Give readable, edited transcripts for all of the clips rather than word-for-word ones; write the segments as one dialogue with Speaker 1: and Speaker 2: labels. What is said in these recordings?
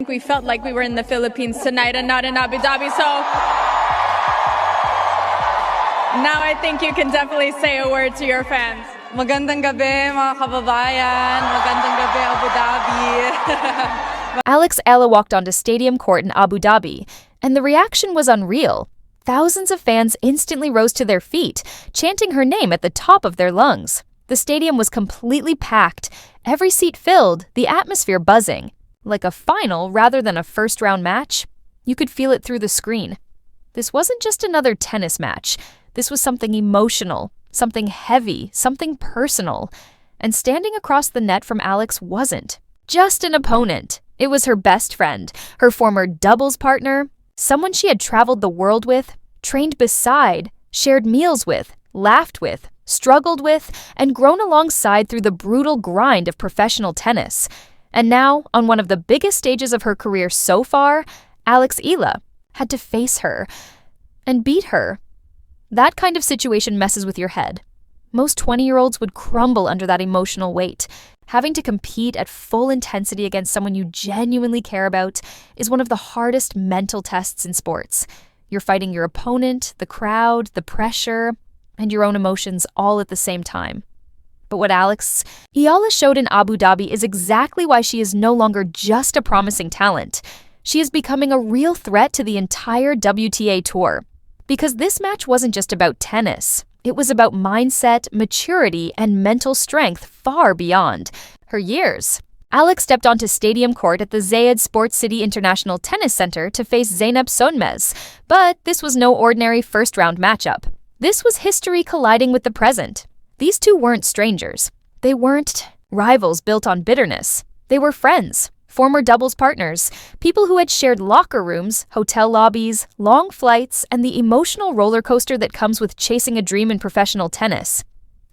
Speaker 1: We felt like we were in the Philippines tonight and not in Abu Dhabi, so now I think you can definitely say a word to your fans.
Speaker 2: Magandang gabi, mga kababayan. Magandang gabi, Abu Dhabi.
Speaker 3: Alex Eala walked onto Stadium Court in Abu Dhabi, and the reaction was unreal. Thousands of fans instantly rose to their feet, chanting her name at the top of their lungs. The stadium was completely packed, every seat filled, the atmosphere buzzing. Like a final rather than a first-round match, you could feel it through the screen. This wasn't just another tennis match. This was something emotional, something heavy, something personal. And standing across the net from Alex wasn't just an opponent. It was her best friend, her former doubles partner, someone she had traveled the world with, trained beside, shared meals with, laughed with, struggled with, and grown alongside through the brutal grind of professional tennis. And now, on one of the biggest stages of her career so far, Alex Eala had to face her and beat her. That kind of situation messes with your head. Most 20-year-olds would crumble under that emotional weight. Having to compete at full intensity against someone you genuinely care about is one of the hardest mental tests in sports. You're fighting your opponent, the crowd, the pressure, and your own emotions all at the same time. But what Alex Eala showed in Abu Dhabi is exactly why she is no longer just a promising talent. She is becoming a real threat to the entire WTA Tour. Because this match wasn't just about tennis. It was about mindset, maturity, and mental strength far beyond her years. Alex stepped onto Stadium Court at the Zayed Sports City International Tennis Center to face Zeynep Sönmez. But this was no ordinary first-round matchup. This was history colliding with the present. These two weren't strangers. They weren't rivals built on bitterness. They were friends, former doubles partners, people who had shared locker rooms, hotel lobbies, long flights, and the emotional roller coaster that comes with chasing a dream in professional tennis.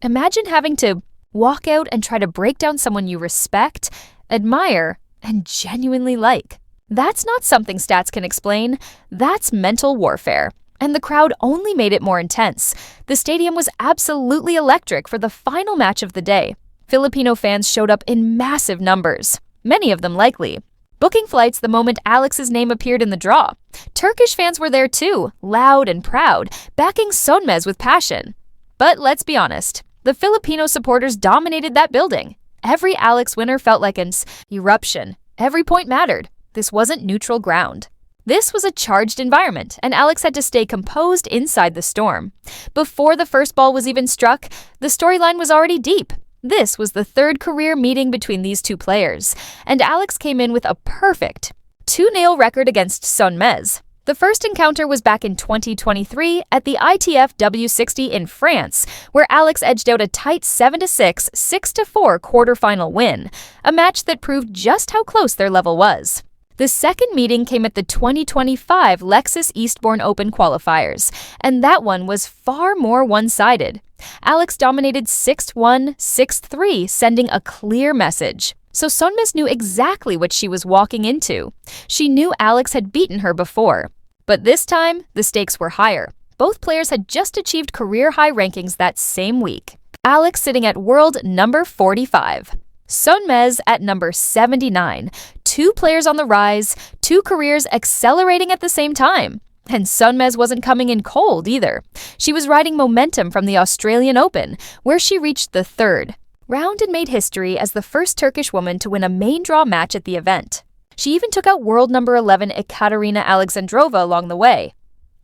Speaker 3: Imagine having to walk out and try to break down someone you respect, admire, and genuinely like. That's not something stats can explain. That's mental warfare. And the crowd only made it more intense. The stadium was absolutely electric for the final match of the day. Filipino fans showed up in massive numbers, many of them likely, booking flights the moment Alex's name appeared in the draw. Turkish fans were there too, loud and proud, backing Sönmez with passion. But let's be honest, the Filipino supporters dominated that building. Every Alex winner felt like an eruption. Every point mattered. This wasn't neutral ground. This was a charged environment, and Alex had to stay composed inside the storm. Before the first ball was even struck, the storyline was already deep. This was the third career meeting between these two players, and Alex came in with a perfect 2-0 record against Sönmez. The first encounter was back in 2023 at the ITF W60 in France, where Alex edged out a tight 7-6, 6-4 quarterfinal win, a match that proved just how close their level was. The second meeting came at the 2025 Lexus Eastbourne Open qualifiers, and that one was far more one-sided. Alex dominated 6-1, 6-3, sending a clear message. So Sönmez knew exactly what she was walking into. She knew Alex had beaten her before. But this time, the stakes were higher. Both players had just achieved career-high rankings that same week. Alex sitting at world number 45. Sönmez at number 79. Two players on the rise, two careers accelerating at the same time. And Sönmez wasn't coming in cold either. She was riding momentum from the Australian Open, where she reached the third round and made history as the first Turkish woman to win a main draw match at the event. She even took out world number 11 Ekaterina Alexandrova along the way.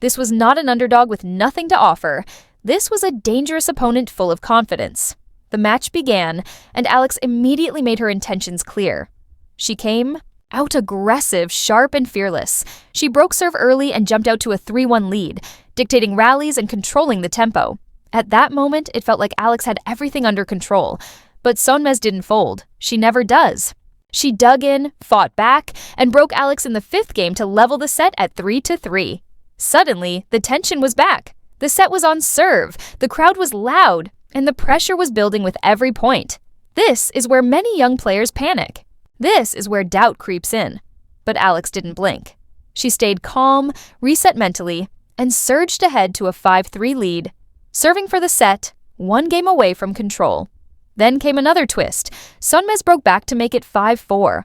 Speaker 3: This was not an underdog with nothing to offer. This was a dangerous opponent full of confidence. The match began, and Alex immediately made her intentions clear. She came out aggressive, sharp, and fearless. She broke serve early and jumped out to a 3-1 lead, dictating rallies and controlling the tempo. At that moment, it felt like Alex had everything under control. But Sönmez didn't fold. She never does. She dug in, fought back, and broke Alex in the fifth game to level the set at 3-3. Suddenly, the tension was back. The set was on serve, the crowd was loud, and the pressure was building with every point. This is where many young players panic. This is where doubt creeps in. But Alex didn't blink. She stayed calm, reset mentally, and surged ahead to a 5-3 lead, serving for the set, one game away from control. Then came another twist. Sönmez broke back to make it 5-4.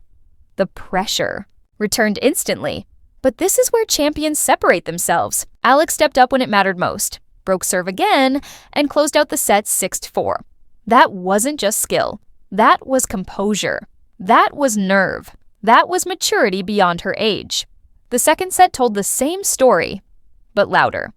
Speaker 3: The pressure. returned instantly. But this is where champions separate themselves. Alex stepped up when it mattered most, broke serve again, and closed out the set 6-4. That wasn't just skill. That was composure. That was nerve. That was maturity beyond her age. The second set told the same story, but louder.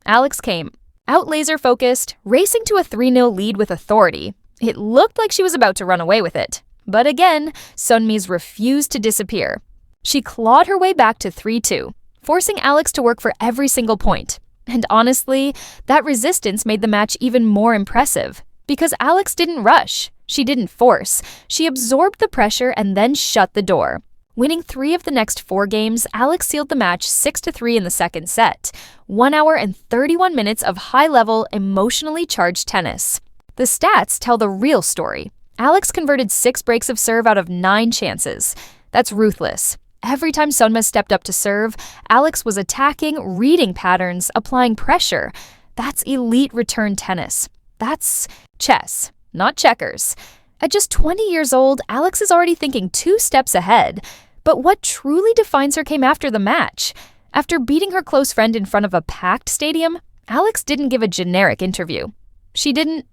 Speaker 3: Alex came out laser-focused, racing to a 3-0 lead with authority. It looked like she was about to run away with it. But again, Sunmi's refused to disappear. She clawed her way back to 3-2, forcing Alex to work for every single point. And honestly, that resistance made the match even more impressive. Because Alex didn't rush. She didn't force. She absorbed the pressure and then shut the door. Winning 3 of the next 4 games, Alex sealed the match 6-3 in the second set. 1 hour and 31 minutes of high-level, emotionally charged tennis. The stats tell the real story. Alex converted 6 breaks of serve out of 9 chances. That's ruthless. Every time Sunma stepped up to serve, Alex was attacking, reading patterns, applying pressure. That's elite return tennis. That's chess, not checkers. At just 20 years old, Alex is already thinking 2 steps ahead. But what truly defines her came after the match. After beating her close friend in front of a packed stadium, Alex didn't give a generic interview. She didn't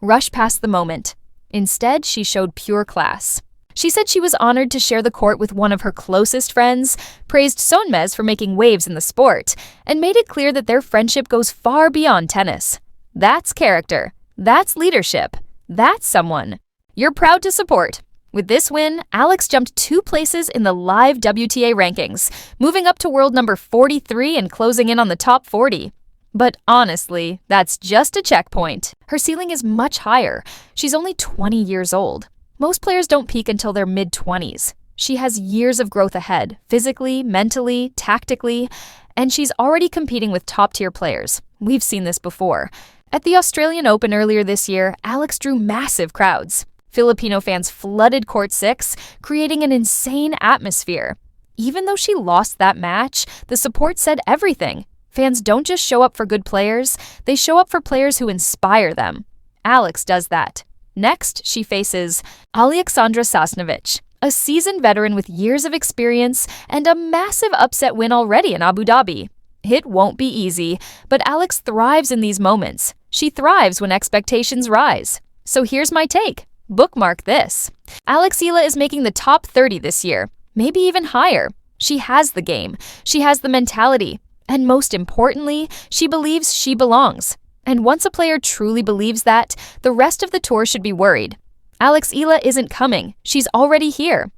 Speaker 3: rush past the moment. Instead, she showed pure class. She said she was honored to share the court with one of her closest friends, praised Sonmez for making waves in the sport, and made it clear that their friendship goes far beyond tennis. That's character. That's leadership. That's someone you're proud to support. With this win, Alex jumped 2 places in the live WTA rankings, moving up to world number 43 and closing in on the top 40. But honestly, that's just a checkpoint. Her ceiling is much higher. She's only 20 years old. Most players don't peak until their mid-20s. She has years of growth ahead, physically, mentally, tactically, and she's already competing with top-tier players. We've seen this before. At the Australian Open earlier this year, Alex drew massive crowds. Filipino fans flooded Court 6, creating an insane atmosphere. Even though she lost that match, the support said everything. Fans don't just show up for good players, they show up for players who inspire them. Alex does that. Next, she faces Alexandra Sasnovich, a seasoned veteran with years of experience and a massive upset win already in Abu Dhabi. It won't be easy, but Alex thrives in these moments. She thrives when expectations rise. So here's my take. Bookmark this. Alex Eala is making the top 30 this year, maybe even higher. She has the game. She has the mentality. And most importantly, she believes she belongs. And once a player truly believes that, the rest of the tour should be worried. Alex Eala isn't coming. She's already here.